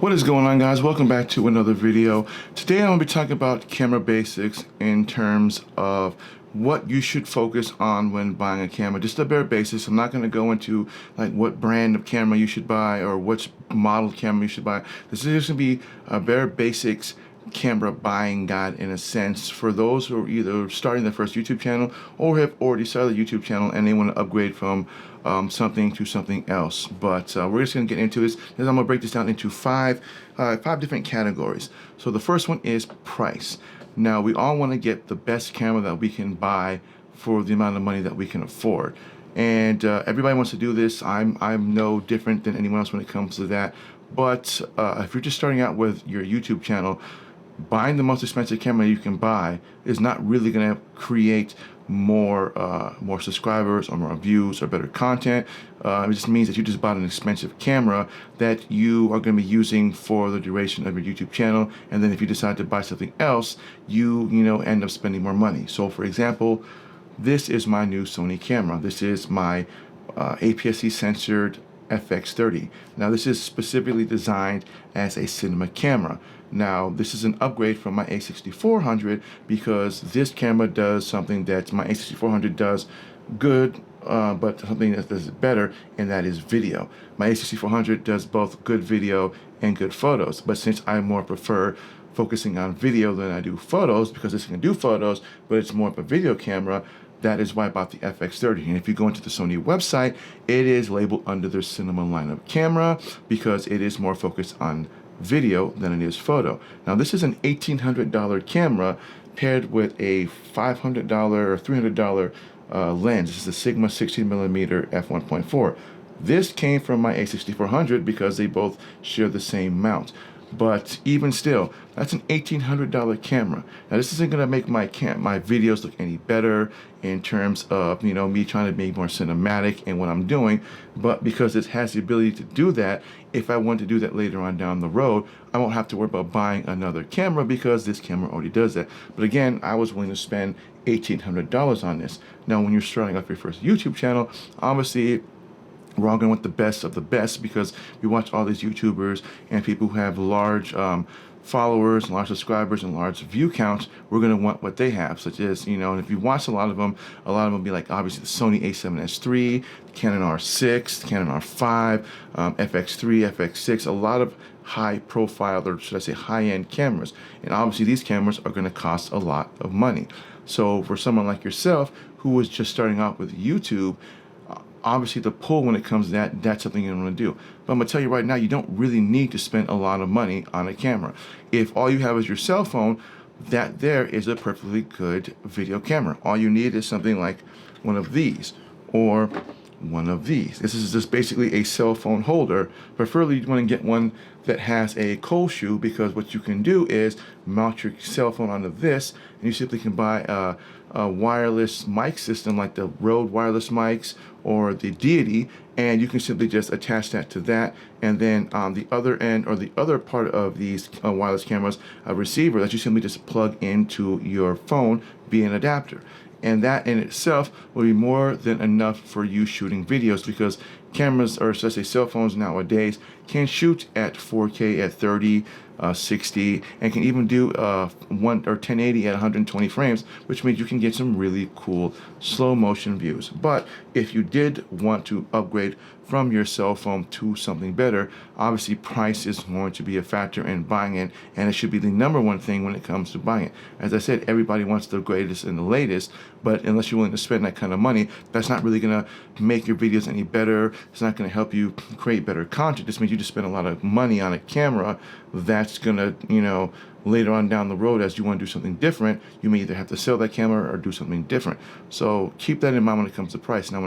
What is going on, guys? Welcome back to another video. Today I'm going to be talking about camera basics in terms of what you should focus on when buying a camera. Just the bare basics. I'm not going to go into like what brand of camera you should buy or which model camera you should buy. This is just going to be a bare basics camera buying guide in a sense for those who are either starting their first YouTube channel or have already started a YouTube channel and they want to upgrade from something to something else. But we're just going to get into this. I'm going to break this down into five different categories. So the first one is price. Now we all want to get the best camera that we can buy for the amount of money that we can afford. And everybody wants to do this. I'm no different than anyone else when it comes to that. But if you're just starting out with your YouTube channel, buying the most expensive camera you can buy is not really going to create more subscribers or more views or better content. It just means that you just bought an expensive camera that you are going to be using for the duration of your YouTube channel, and then if you decide to buy something else, you end up spending more money. So for example, this is my new Sony camera. This is my APS-C censored FX30. Now this is specifically designed as a cinema camera. Now this is an upgrade from my A6400 because this camera does something that my A6400 does good, but something that does it better, and that is video. My A6400 does both good video and good photos, but since I more prefer focusing on video than I do photos, because this can do photos, but it's more of a video camera, that is why I bought the FX30. And if you go into the Sony website, it is labeled under their cinema lineup camera because it is more focused on video than it is photo. Now this is an $1,800 camera paired with a $500 or $300 lens. This is a Sigma 16mm f1.4. This came from my A6400 because they both share the same mount. But even still, that's an $1,800 camera. Now this isn't gonna make my videos look any better in terms of me trying to be more cinematic in what I'm doing, but because it has the ability to do that, if I want to do that later on down the road, I won't have to worry about buying another camera because this camera already does that. But again, I was willing to spend $1,800 on this. Now when you're starting off your first YouTube channel, obviously we're all going to want the best of the best because we watch all these YouTubers and people who have large followers, large subscribers, and large view counts. We're going to want what they have, such as, and if you watch a lot of them will be like obviously the Sony a7S III, the Canon R6, the Canon R5, FX3, FX6, a lot of high profile, or should I say high-end cameras. And obviously these cameras are going to cost a lot of money. So for someone like yourself who was just starting out with YouTube, obviously the pull when it comes to that's something you want to do. But I'm going to tell you right now, you don't really need to spend a lot of money on a camera. If all you have is your cell phone, that there is a perfectly good video camera. All you need is something like one of these or one of these. This is just basically a cell phone holder. Preferably you want to get one that has a cold shoe, because what you can do is mount your cell phone onto this and you simply can buy a wireless mic system like the Rode wireless mics or the Deity, and you can simply just attach that to that, and then on the other end or the other part of these wireless cameras, a receiver that you simply just plug into your phone via an adapter. And that in itself will be more than enough for you shooting videos, because cameras, or should I say cell phones nowadays, can shoot at 4K at 30, 60, and can even do 1080 at 120 frames, which means you can get some really cool slow motion views. But if you did want to upgrade from your cell phone to something better, obviously price is going to be a factor in buying it, and it should be the number one thing when it comes to buying it. As I said, everybody wants the greatest and the latest, but unless you're willing to spend that kind of money, that's not really going to make your videos any better. It's not going to help you create better content. This means you just spend a lot of money on a camera that's going to, later on down the road, as you want to do something different, you may either have to sell that camera or do something different. So keep that in mind when it comes to price. Now,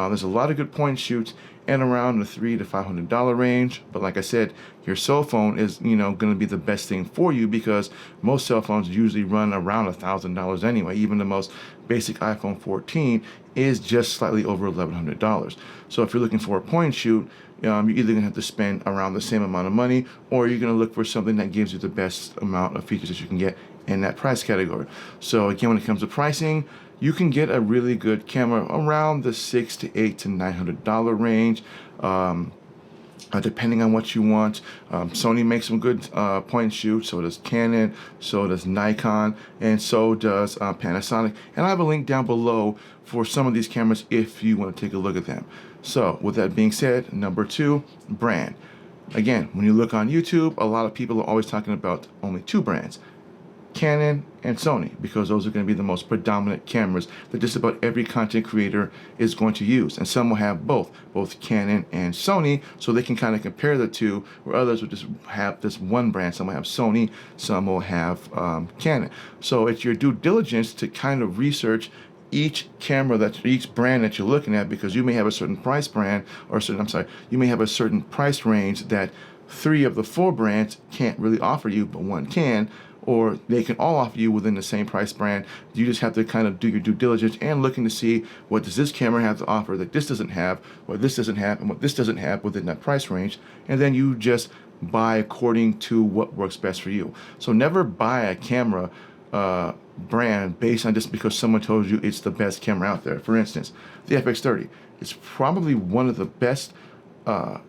there's a lot of good point shoots and around the $300 to $500 range, but like I said, your cell phone is going to be the best thing for you, because most cell phones usually run around $1,000 anyway. Even the most basic iPhone 14 is just slightly over $1,100. So if you're looking for a point shoot, you're either going to have to spend around the same amount of money, or you're going to look for something that gives you the best amount of features that you can get in that price category. So again, when it comes to pricing, you can get a really good camera around the $600 to $800 to $900 range. depending on what you want. Sony makes some good point and shoot, so does Canon, so does Nikon, and so does Panasonic. And I have a link down below for some of these cameras if you want to take a look at them. So with that being said, number 2, brand. Again, when you look on YouTube, a lot of people are always talking about only 2 brands, Canon and Sony, because those are going to be the most predominant cameras that just about every content creator is going to use. And some will have both Canon and Sony, so they can kind of compare the two, where others will just have this one brand. Some will have Sony, some will have Canon. So it's your due diligence to kind of research each brand that you're looking at, because you may have a certain price brand, or you may have a certain price range that 3 of the 4 brands can't really offer you, but one can, or they can all offer you within the same price brand. You just have to kind of do your due diligence and looking to see what does this camera have to offer that this doesn't have, what this doesn't have, and what this doesn't have within that price range, and then you just buy according to what works best for you. So never buy a camera brand based on just because someone told you it's the best camera out there. For instance, the FX30 is probably one of the best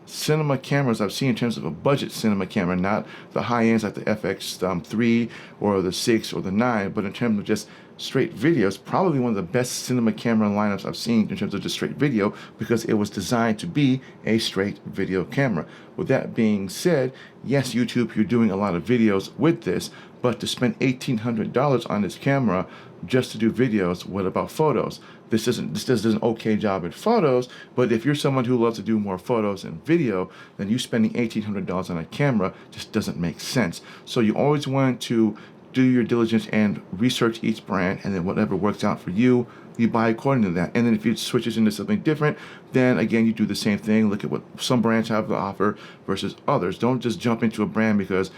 cinema cameras I've seen in terms of a budget cinema camera, not the high ends like the FX3 or the 6 or the 9, but in terms of just straight video, it's probably one of the best cinema camera lineups I've seen in terms of just straight video, because it was designed to be a straight video camera. With that being said, yes, YouTube, you're doing a lot of videos with this, but to spend $1,800 on this camera just to do videos, what about photos? This does an okay job at photos, but if you're someone who loves to do more photos and video, then you spending $1,800 on a camera just doesn't make sense. So you always want to do your diligence and research each brand, and then whatever works out for you, you buy according to that. And then if it switches into something different, then again, you do the same thing. Look at what some brands have to offer versus others. Don't just jump into a brand because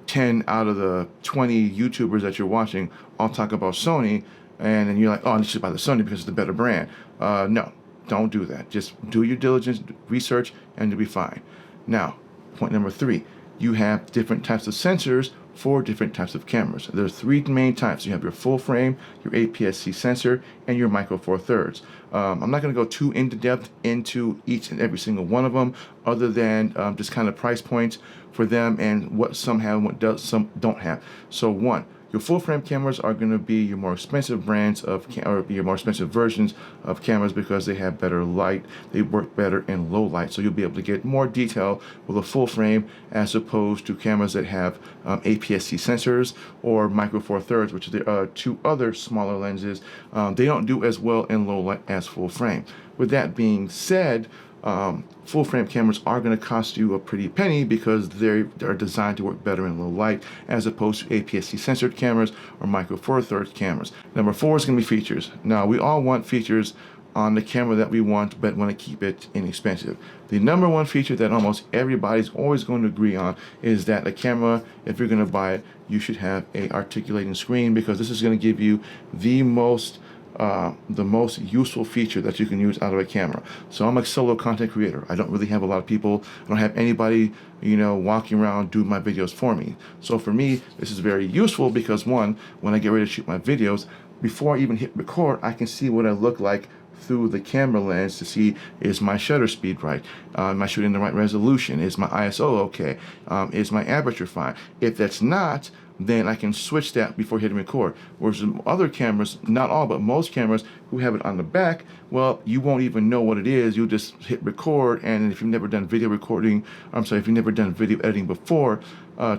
10 out of the 20 YouTubers that you're watching all talk about Sony, and then you're like, oh, I should buy the Sony because it's the better brand. No, don't do that. Just do your diligence, research, and you'll be fine. Now, point number 3, you have different types of sensors for different types of cameras. There's 3 main types. You have your full frame, your APS-C sensor, and your Micro Four Thirds. I'm not going to go too into depth into each and every single one of them, other than just kind of price points for them and what some have and what some don't have. So 1, your full frame cameras are going to be your more expensive brands or your more expensive versions of cameras, because they have better light, they work better in low light, so you'll be able to get more detail with a full frame as opposed to cameras that have APS-C sensors or Micro Four Thirds, which are 2 other smaller lenses. They don't do as well in low light as full frame. With that being said, full frame cameras are going to cost you a pretty penny, because they're designed to work better in low light as opposed to APS-C censored cameras or Micro Four Thirds cameras. Number 4 is going to be features. Now, we all want features on the camera that we want, but want to keep it inexpensive. The number 1 feature that almost everybody's always going to agree on is that a camera, if you're going to buy it, you should have a articulating screen, because this is going to give you the most useful feature that you can use out of a camera. So I'm a solo content creator. I don't really have a lot of people. I don't have anybody, walking around doing my videos for me. So for me, this is very useful because 1, when I get ready to shoot my videos, before I even hit record, I can see what I look like through the camera lens to see, is my shutter speed right? Am I shooting the right resolution? Is my ISO okay? Is my aperture fine? If that's not, then I can switch that before hitting record. Whereas other cameras, not all, but most cameras who have it on the back, well, you won't even know what it is. You'll just hit record, and if you've never done video recording, if you've never done video editing before,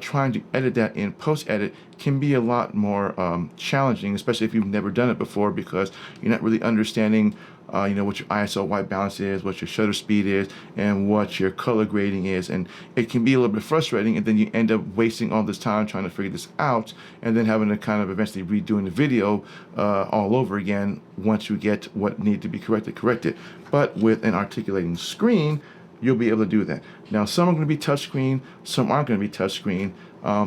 trying to edit that in post-edit can be a lot more challenging, especially if you've never done it before, because you're not really understanding what your ISO white balance is, what your shutter speed is, and what your color grading is. And it can be a little bit frustrating, and then you end up wasting all this time trying to figure this out, and then having to kind of eventually redoing the video all over again once you get what needs to be corrected. But with an articulating screen, you'll be able to do that. Now, some are going to be touchscreen, some aren't going to be touchscreen.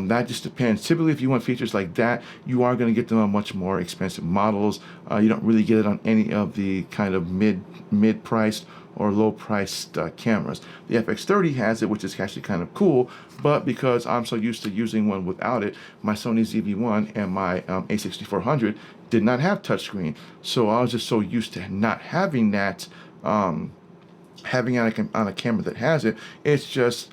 That just depends. Typically, if you want features like that, you are going to get them on much more expensive models. You don't really get it on any of the kind of mid-priced or low-priced cameras. The FX30 has it, which is actually kind of cool, but because I'm so used to using one without it, my Sony ZV-1 and my A6400 did not have touchscreen. So I was just so used to not having that having on a camera that has it. It's just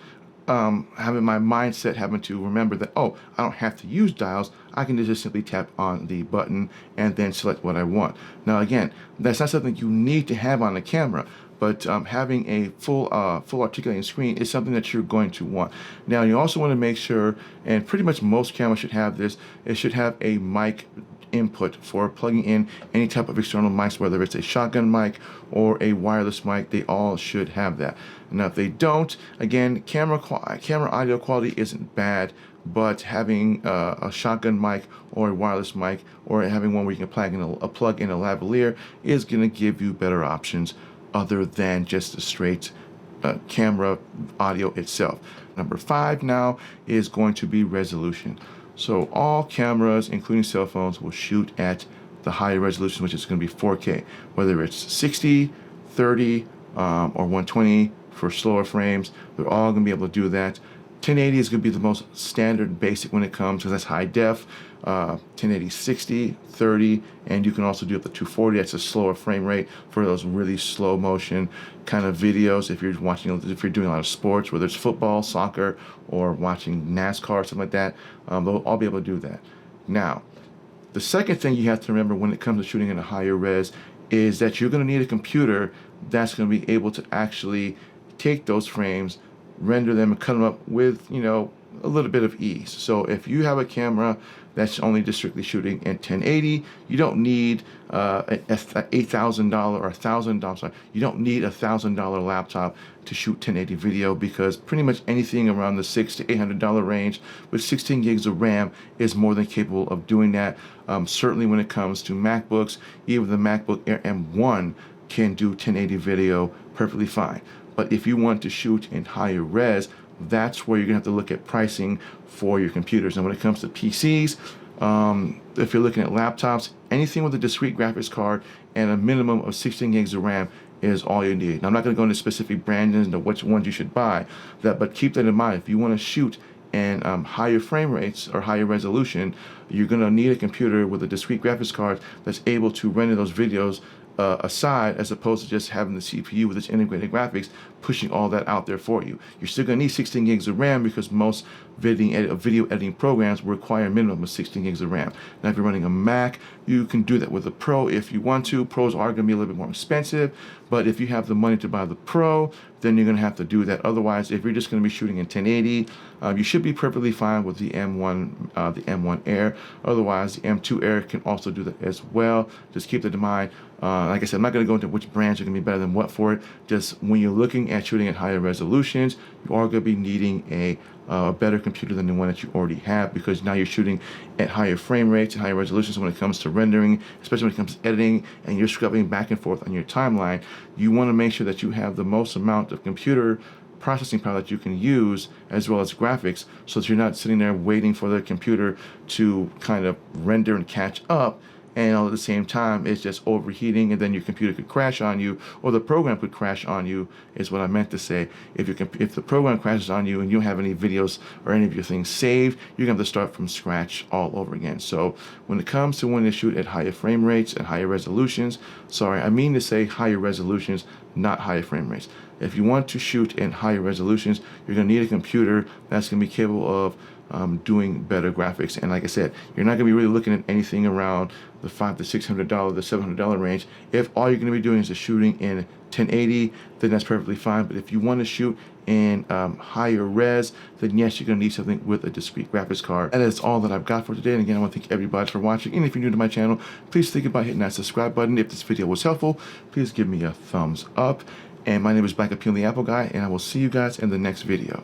having my mindset, having to remember that, oh, I don't have to use dials. I can just simply tap on the button and then select what I want. Now again, that's not something you need to have on the camera, but having a full articulating screen is something that you're going to want. Now you also want to make sure, and pretty much most cameras should have this, it should have a mic input for plugging in any type of external mics, whether it's a shotgun mic or a wireless mic. They all should have that. Now if they don't, again, camera audio quality isn't bad, but having a shotgun mic or a wireless mic, or having one where you can plug in a lavalier, is going to give you better options other than just the straight camera audio itself. Number 5 now is going to be resolution. So all cameras, including cell phones, will shoot at the higher resolution, which is going to be 4K, whether it's 60, 30, or 120 for slower frames. They're all going to be able to do that. 1080 is going to be the most standard basic when it comes, because that's high def. 1080 60, 30, and you can also do up to 240. That's a slower frame rate for those really slow motion kind of videos. If you're doing a lot of sports, whether it's football, soccer, or watching NASCAR, something like that, they'll all be able to do that. Now, the second thing you have to remember when it comes to shooting in a higher res is that you're going to need a computer that's going to be able to actually take those frames, render them, and cut them up with, a little bit of ease. So if you have a camera that's only just strictly shooting in 1080, you don't need an $8,000 or $1,000. Sorry, you don't need $1,000 laptop to shoot 1080 video, because pretty much anything around the $600 to $800 range with 16 gigs of RAM is more than capable of doing that. Certainly when it comes to MacBooks, even the MacBook Air M1 can do 1080 video perfectly fine. But if you want to shoot in higher res, that's where you're going to have to look at pricing for your computers. And when it comes to PCs, if you're looking at laptops, anything with a discrete graphics card and a minimum of 16 gigs of RAM is all you need. Now, I'm not going to go into specific brands and which ones you should buy, but keep that in mind. If you want to shoot and higher frame rates or higher resolution, you're going to need a computer with a discrete graphics card that's able to render those videos aside, as opposed to just having the CPU with its integrated graphics pushing all that out there for you. You're still going to need 16 gigs of RAM, because most video editing programs require a minimum of 16 gigs of RAM. Now, if you're running a Mac, you can do that with a Pro if you want to. Pros are going to be a little bit more expensive, but if you have the money to buy the Pro, then you're going to have to do that. Otherwise, if you're just going to be shooting in 1080, you should be perfectly fine with the M1 Air. Otherwise, the M2 Air can also do that as well. Just keep that in mind. Like I said, I'm not going to go into which brands are going to be better than what for it. Just when you're looking at shooting at higher resolutions, you are going to be needing a better computer than the one that you already have, because now you're shooting at higher frame rates and higher resolutions. When it comes to rendering, especially when it comes to editing, and you're scrubbing back and forth on your timeline, you want to make sure that you have the most amount of computer processing power that you can use, as well as graphics, so that you're not sitting there waiting for the computer to kind of render and catch up, and all at the same time it's just overheating, and then your computer could crash on you, or the program could crash on you, is what I meant to say. If the program crashes on you and you don't have any videos or any of your things saved, you're going to have to start from scratch all over again. So when it comes to when to shoot at higher frame rates and higher resolutions, sorry, I mean to say higher resolutions, not higher frame rates. If you want to shoot in higher resolutions, you're going to need a computer that's going to be capable of doing better graphics. And like I said, you're not going to be really looking at anything around the $500 to $600, the $700 range. If all you're going to be doing is just shooting in 1080, then that's perfectly fine. But if you want to shoot in higher res, then yes, you're going to need something with a discrete graphics card. And that's all that I've got for today. And again, I want to thank everybody for watching. And if you're new to my channel, please think about hitting that subscribe button. If this video was helpful, please give me a thumbs up. And my name is Black Appeal the Apple Guy, and I will see you guys in the next video.